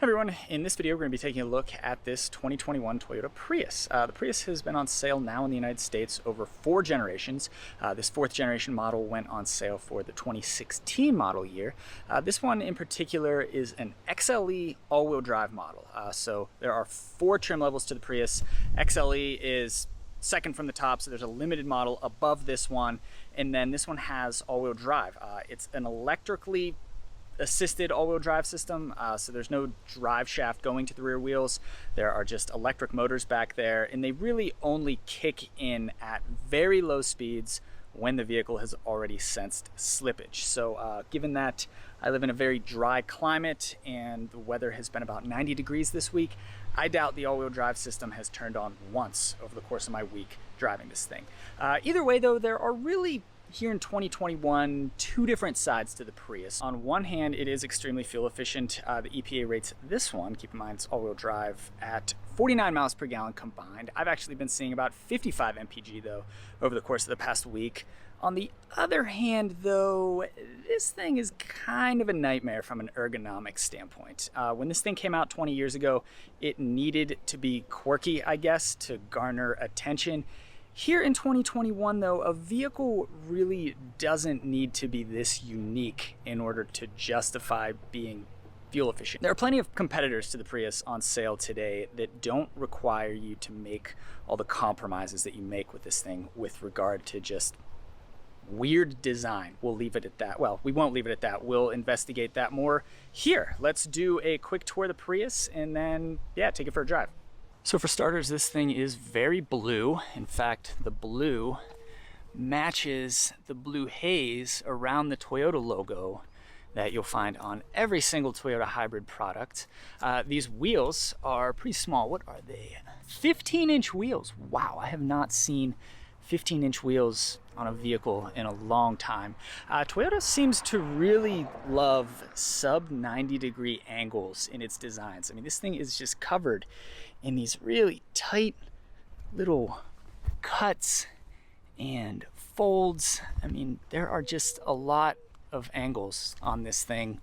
Hi everyone, in this video we're going to be taking a look at this 2021 Toyota Prius. The Prius has been on sale now in the United States over 4 generations. This 4th generation model went on sale for the 2016 model year. This one in particular is an XLE all-wheel drive model. So there are 4 trim levels to the Prius. XLE is second from the top, so there's a limited model above this one, and then this one has all-wheel drive. It's an electrically assisted all-wheel drive system, so there's no drive shaft going to the rear wheels. There are just electric motors back there, and they really only kick in at very low speeds when the vehicle has already sensed slippage. So given that I live in a very dry climate and the weather has been about 90 degrees this week, I doubt the all-wheel drive system has turned on once over the course of my week driving this thing. Either way though, there are really here in 2021, 2 different sides to the Prius. On one hand, it is extremely fuel efficient. The EPA rates this one, keep in mind it's all-wheel drive, at 49 miles per gallon combined. I've actually been seeing about 55 mpg though over the course of the past week. On the other hand though, this thing is kind of a nightmare from an ergonomic standpoint. When this thing came out 20 years ago, it needed to be quirky, I guess, to garner attention. Here in 2021 though, a vehicle really doesn't need to be this unique in order to justify being fuel efficient. There are plenty of competitors to the Prius on sale today that don't require you to make all the compromises that you make with this thing with regard to just weird design. We'll leave it at that. Well, we won't leave it at that. We'll investigate that more here. Let's do a quick tour of the Prius and then, yeah, take it for a drive. So for starters, this thing is very blue. In fact, the blue matches the blue haze around the Toyota logo that you'll find on every single Toyota hybrid product. These wheels are pretty small. What are they? 15-inch wheels. Wow, I have not seen 15-inch wheels on a vehicle in a long time. Toyota seems to really love sub 90-degree angles in its designs. I mean, this thing is just covered in these really tight little cuts and folds. I mean, there are just a lot of angles on this thing,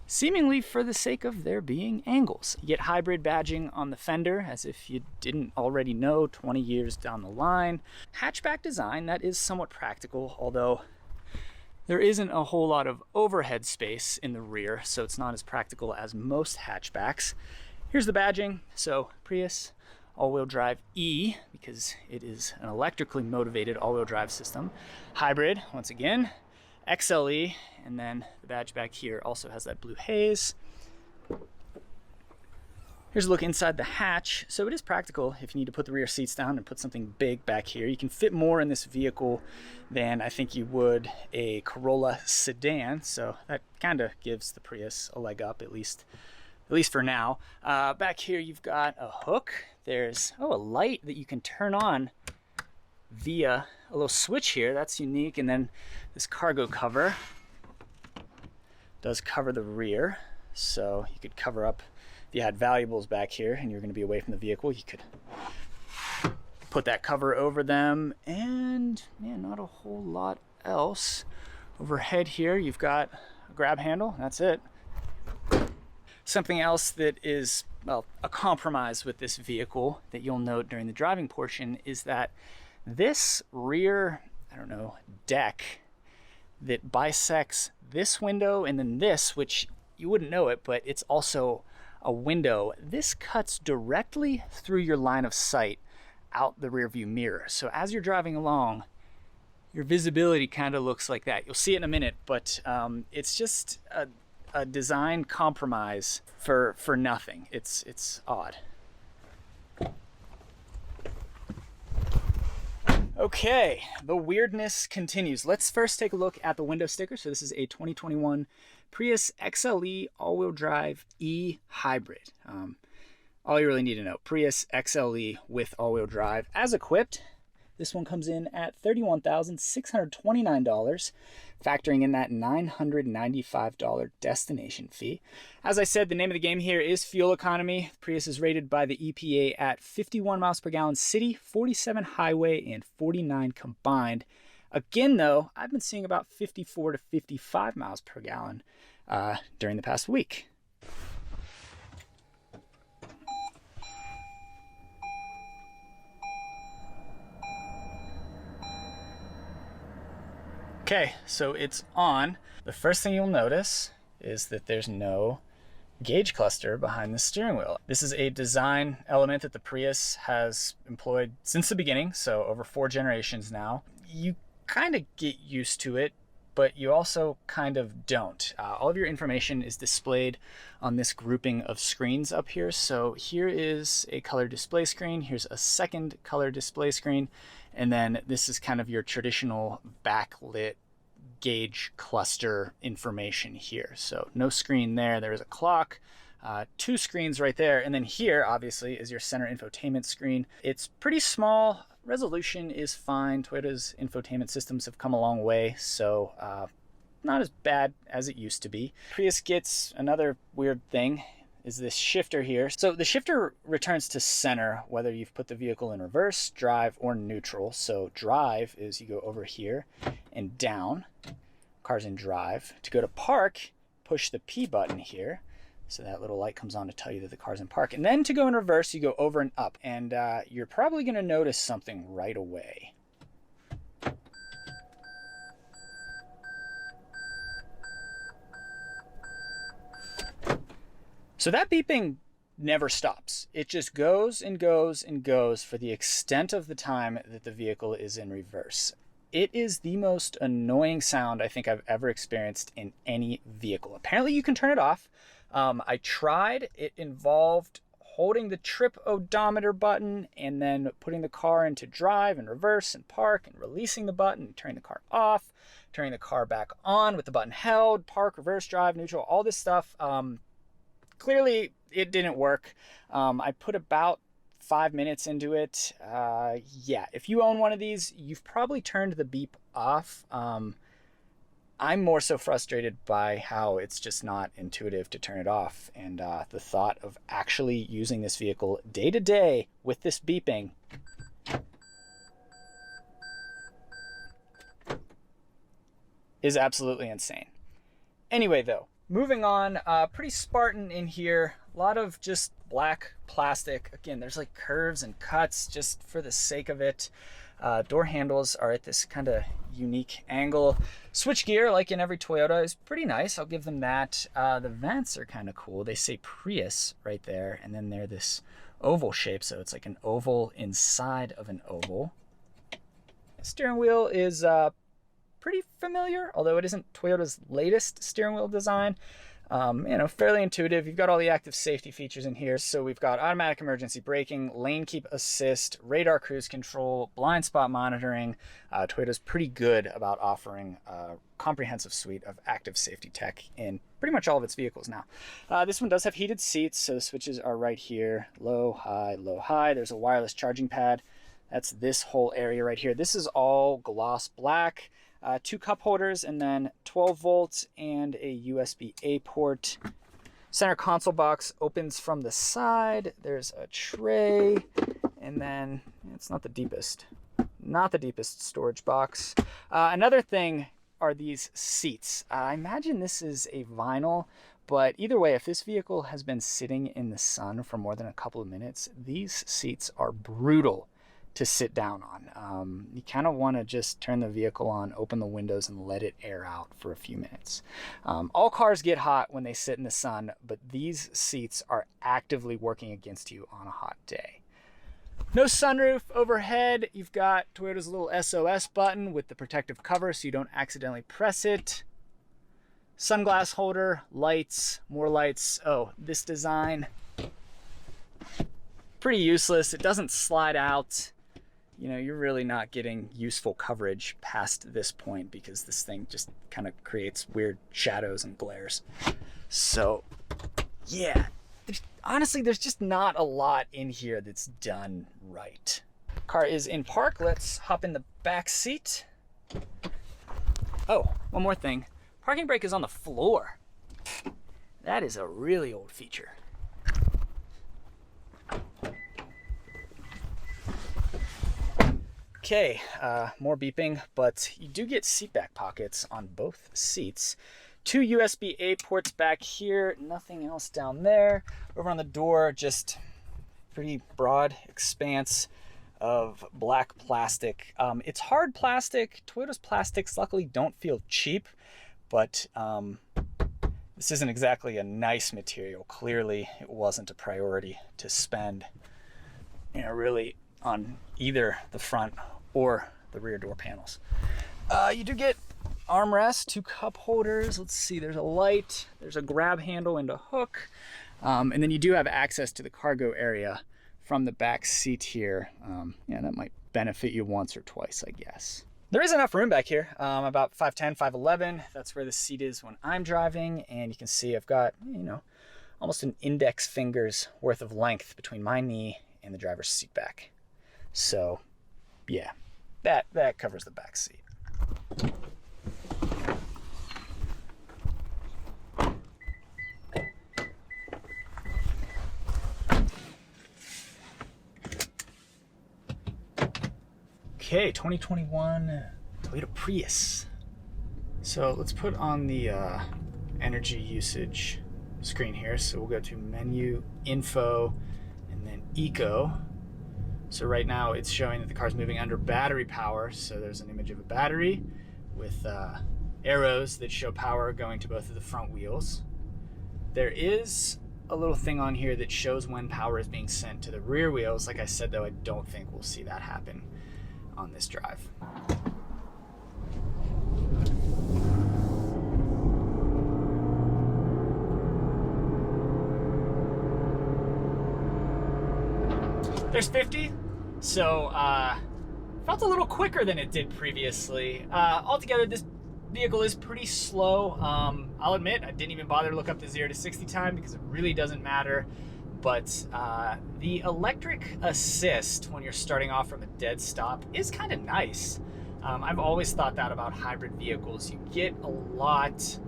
seemingly for the sake of there being angles. You get hybrid badging on the fender, as if you didn't already know 20 years down the line. Hatchback design, that is somewhat practical, although there isn't a whole lot of overhead space in the rear, so it's not as practical as most hatchbacks. Here's the badging. So Prius all-wheel drive E, because it is an electrically motivated all-wheel drive system. Hybrid, once again. XLE, and then the badge back here also has that blue haze. Here's a look inside the hatch. So it is practical if you need to put the rear seats down and put something big back here. You can fit more in this vehicle than I think you would a Corolla sedan, so that kind of gives the Prius a leg up, at least for now. Back here you've got a hook. There's a light that you can turn on via a little switch here. That's unique. And then this cargo cover does cover the rear, so you could cover up if you had valuables back here and you're going to be away from the vehicle. You could put that cover over them, and yeah, not a whole lot else. Overhead here you've got a grab handle. That's it. Something else that is, well, a compromise with this vehicle that you'll note during the driving portion is that this rear, deck that bisects this window and then this, which you wouldn't know it, but it's also a window. This cuts directly through your line of sight out the rear view mirror. So as you're driving along, your visibility kind of looks like that. You'll see it in a minute, but it's just a design compromise for nothing. It's odd. Okay, the weirdness continues. Let's first take a look at the window sticker. So this is a 2021 Prius XLE all-wheel drive E hybrid. All you really need to know, Prius XLE with all-wheel drive as equipped. This one comes in at $31,629, factoring in that $995 destination fee. As I said, the name of the game here is fuel economy. Prius is rated by the EPA at 51 miles per gallon city, 47 highway, and 49 combined. Again, though, I've been seeing about 54 to 55 miles per gallon during the past week. Okay, so it's on. The first thing you'll notice is that there's no gauge cluster behind the steering wheel. This is a design element that the Prius has employed since the beginning, so over 4 generations now. You kind of get used to it, but you also kind of don't. All of your information is displayed on this grouping of screens up here. So here is a color display screen, here's a second color display screen, and then this is kind of your traditional backlit gauge cluster information here. So no screen there, there's a clock, 2 screens right there, and then here obviously is your center infotainment screen. It's pretty small, resolution is fine. Toyota's infotainment systems have come a long way, so not as bad as it used to be. Prius gets another weird thing, is this shifter here. So the shifter returns to center whether you've put the vehicle in reverse, drive, or neutral. So drive is you go over here and down, car's in drive. To go to park, push the P button here. So that little light comes on to tell you that the car's in park. And then to go in reverse, you go over and up. And you're probably gonna notice something right away. So that beeping never stops. It just goes and goes and goes for the extent of the time that the vehicle is in reverse. It is the most annoying sound I think I've ever experienced in any vehicle. Apparently you can turn it off. I tried. It involved holding the trip odometer button and then putting the car into drive and reverse and park and releasing the button and turning the car off, turning the car back on with the button held, park, reverse, drive, neutral, all this stuff. Clearly it didn't work. I put about 5 minutes into it. Yeah, if you own one of these, you've probably turned the beep off. I'm more so frustrated by how it's just not intuitive to turn it off. And the thought of actually using this vehicle day to day with this beeping is absolutely insane. Anyway, though, moving on, pretty Spartan in here. A lot of just black plastic. Again, there's like curves and cuts just for the sake of it. Door handles are at this kind of unique angle. Switch gear, like in every Toyota, is pretty nice. I'll give them that. The vents are kind of cool. They say Prius right there, and then they're this oval shape, so it's like an oval inside of an oval. The steering wheel is pretty familiar, although it isn't Toyota's latest steering wheel design. You know, fairly intuitive. You've got all the active safety features in here. So we've got automatic emergency braking, lane keep assist, radar cruise control, blind spot monitoring. Toyota's pretty good about offering a comprehensive suite of active safety tech in pretty much all of its vehicles now. This one does have heated seats, so the switches are right here. Low, high, low, high. There's a wireless charging pad. That's this whole area right here. This is all gloss black. 2 cup holders, and then 12 volts and a USB-A port. Center console box opens from the side. There's a tray, and then it's not the deepest storage box. Another thing are these seats. I imagine this is a vinyl, but either way, if this vehicle has been sitting in the sun for more than a couple of minutes, these seats are brutal to sit down on. You kind of want to just turn the vehicle on, open the windows, and let it air out for a few minutes. All cars get hot when they sit in the sun, but these seats are actively working against you on a hot day. No sunroof overhead. You've got Toyota's little SOS button with the protective cover so you don't accidentally press it. Sunglass holder, lights, more lights. Oh, this design, pretty useless. It doesn't slide out. You know, you're really not getting useful coverage past this point because this thing just kind of creates weird shadows and glares. So, yeah, honestly, there's just not a lot in here that's done right. Car is in park. Let's hop in the back seat. Oh, one more thing. Parking brake is on the floor. That is a really old feature. Okay, more beeping, but you do get seat back pockets on both seats. 2 USB-A ports back here, nothing else down there. Over on the door, just pretty broad expanse of black plastic. It's hard plastic. Toyota's plastics luckily don't feel cheap, but this isn't exactly a nice material. Clearly it wasn't a priority to spend, really on either the front or the rear door panels. You do get armrests, 2 cup holders. Let's see, there's a light, there's a grab handle and a hook. And then you do have access to the cargo area from the back seat here. That might benefit you once or twice, I guess. There is enough room back here, about 5'10", 5'11". That's where the seat is when I'm driving. And you can see I've got, almost an index finger's worth of length between my knee and the driver's seat back. So yeah, that covers the back seat. Okay, 2021 Toyota Prius. So let's put on the energy usage screen here. So we'll go to menu, info, and then eco. So right now it's showing that the car's moving under battery power. So there's an image of a battery with arrows that show power going to both of the front wheels. There is a little thing on here that shows when power is being sent to the rear wheels. Like I said, though, I don't think we'll see that happen on this drive. There's 50, so felt a little quicker than it did previously. Altogether, this vehicle is pretty slow. I'll admit, I didn't even bother to look up the 0 to 60 time because it really doesn't matter. But the electric assist when you're starting off from a dead stop is kind of nice. I've always thought that about hybrid vehicles. You get a lot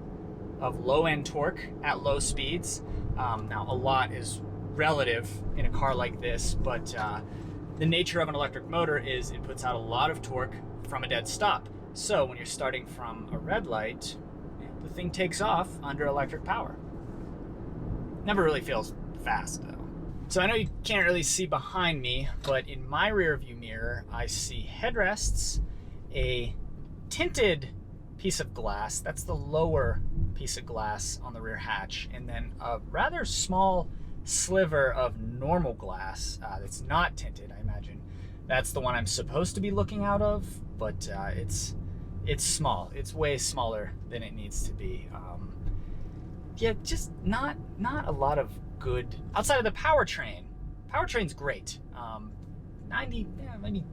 of low-end torque at low speeds. Now, a lot is relative in a car like this, but the nature of an electric motor is it puts out a lot of torque from a dead stop. So when you're starting from a red light, the thing takes off under electric power. Never really feels fast though. So I know you can't really see behind me, but in my rear view mirror, I see headrests, a tinted piece of glass, that's the lower piece of glass on the rear hatch, and then a rather small sliver of normal glass that's not tinted. I imagine that's the one I'm supposed to be looking out of, but it's small. It's way smaller than it needs to be. Yeah, just not a lot of good outside of the powertrain. Powertrain's great. 90, maybe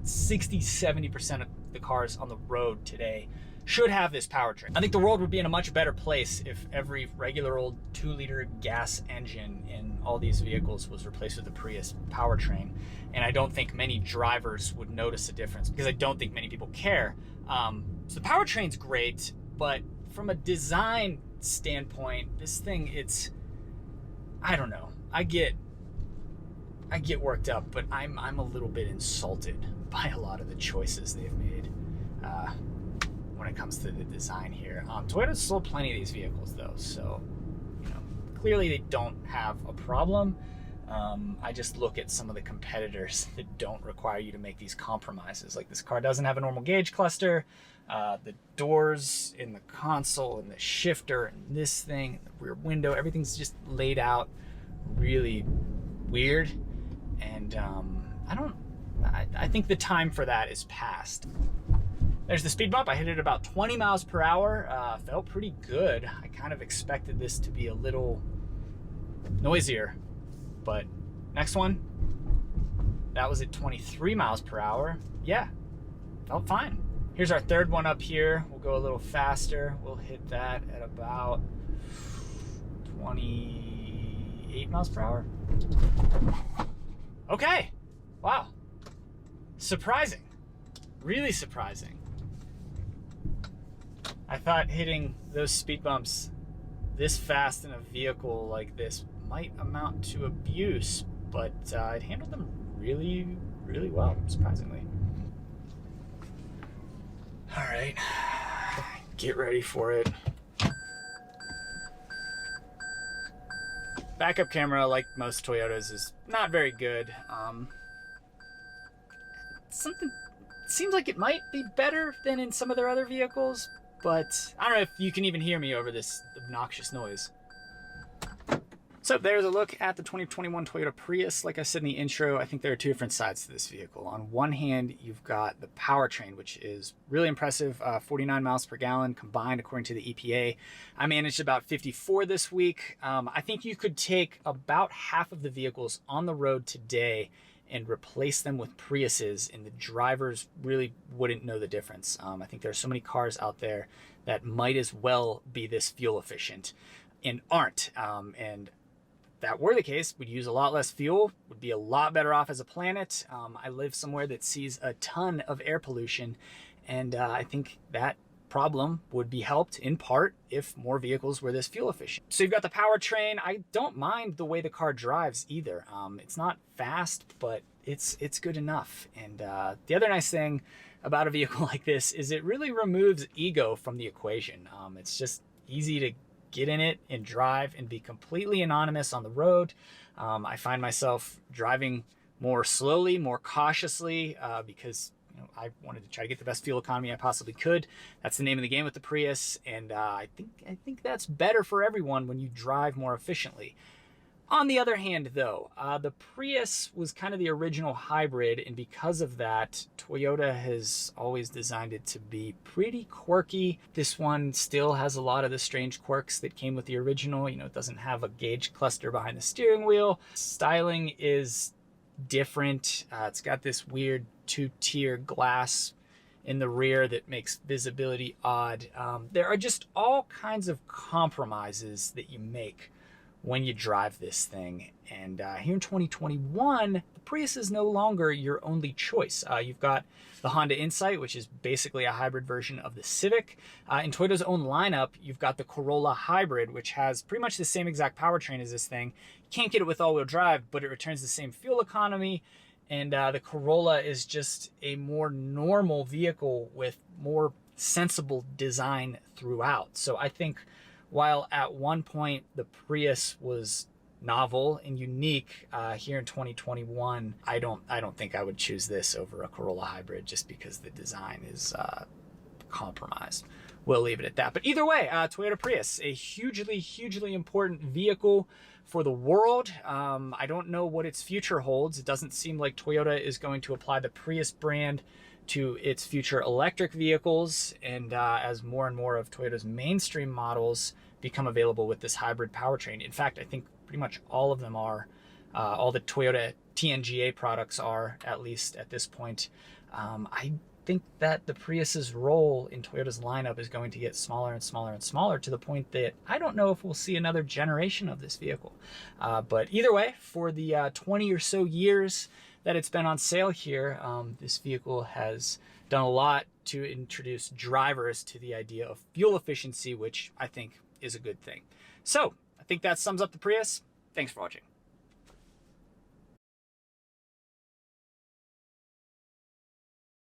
60-70% of the cars on the road today should have this powertrain. I think the world would be in a much better place if every regular old 2-liter gas engine in all these vehicles was replaced with a Prius powertrain. And I don't think many drivers would notice a difference because I don't think many people care. So the powertrain's great, but from a design standpoint, this thing, I don't know. I get worked up, but I'm a little bit insulted by a lot of the choices they've made when it comes to the design here. Toyota's sold plenty of these vehicles though, so clearly they don't have a problem. I just look at some of the competitors that don't require you to make these compromises. Like this car doesn't have a normal gauge cluster. The doors in the console and the shifter and this thing, and the rear window, everything's just laid out really weird. And I think the time for that is past. There's the speed bump. I hit it about 20 miles per hour. Felt pretty good. I kind of expected this to be a little noisier, but next one, that was at 23 miles per hour. Yeah, felt fine. Here's our third one up here. We'll go a little faster. We'll hit that at about 28 miles per hour. Okay, wow. Surprising, really surprising. I thought hitting those speed bumps this fast in a vehicle like this might amount to abuse, but it handled them really, really well, surprisingly. All right, get ready for it. Backup camera, like most Toyotas, is not very good. something seems like it might be better than in some of their other vehicles, but I don't know if you can even hear me over this obnoxious noise. So there's a look at the 2021 Toyota Prius. Like I said in the intro, I think there are two different sides to this vehicle. On one hand, you've got the powertrain, which is really impressive, 49 miles per gallon combined according to the EPA. I managed about 54 this week. I think you could take about half of the vehicles on the road today and replace them with Priuses, and the drivers really wouldn't know the difference. I think there are so many cars out there that might as well be this fuel efficient and aren't. And that were the case, we'd use a lot less fuel, would be a lot better off as a planet. I live somewhere that sees a ton of air pollution, and I think that problem would be helped in part if more vehicles were this fuel efficient. So you've got the powertrain. I don't mind the way the car drives either. It's not fast, but it's good enough. And the other nice thing about a vehicle like this is it really removes ego from the equation. It's just easy to get in it and drive and be completely anonymous on the road. I find myself driving more slowly, more cautiously, because I wanted to try to get the best fuel economy I possibly could. That's the name of the game with the Prius, and I think that's better for everyone when you drive more efficiently. On the other hand, though, the Prius was kind of the original hybrid, and because of that, Toyota has always designed it to be pretty quirky. This one still has a lot of the strange quirks that came with the original. It doesn't have a gauge cluster behind the steering wheel. Styling is different. It's got this weird two-tier glass in the rear that makes visibility odd. There are just all kinds of compromises that you make when you drive this thing. And here in 2021, the Prius is no longer your only choice. You've got the Honda Insight, which is basically a hybrid version of the Civic. In Toyota's own lineup, you've got the Corolla Hybrid, which has pretty much the same exact powertrain as this thing. You can't get it with all-wheel drive, but it returns the same fuel economy. And the Corolla is just a more normal vehicle with more sensible design throughout. So I think while at one point the Prius was novel and unique, here in 2021, I don't think I would choose this over a Corolla Hybrid just because the design is compromised. We'll leave it at that. But either way, Toyota Prius, a hugely important vehicle for the world. I don't know what its future holds. It doesn't seem like Toyota is going to apply the Prius brand to its future electric vehicles, and as more and more of Toyota's mainstream models become available with this hybrid powertrain. In fact, I think pretty much all of them are. All the Toyota TNGA products are, at least at this point. I think that the Prius's role in Toyota's lineup is going to get smaller and smaller and smaller, to the point that I don't know if we'll see another generation of this vehicle. But either way, for the 20 or so years that it's been on sale here, this vehicle has done a lot to introduce drivers to the idea of fuel efficiency, which I think is a good thing. So I think that sums up the Prius. Thanks for watching.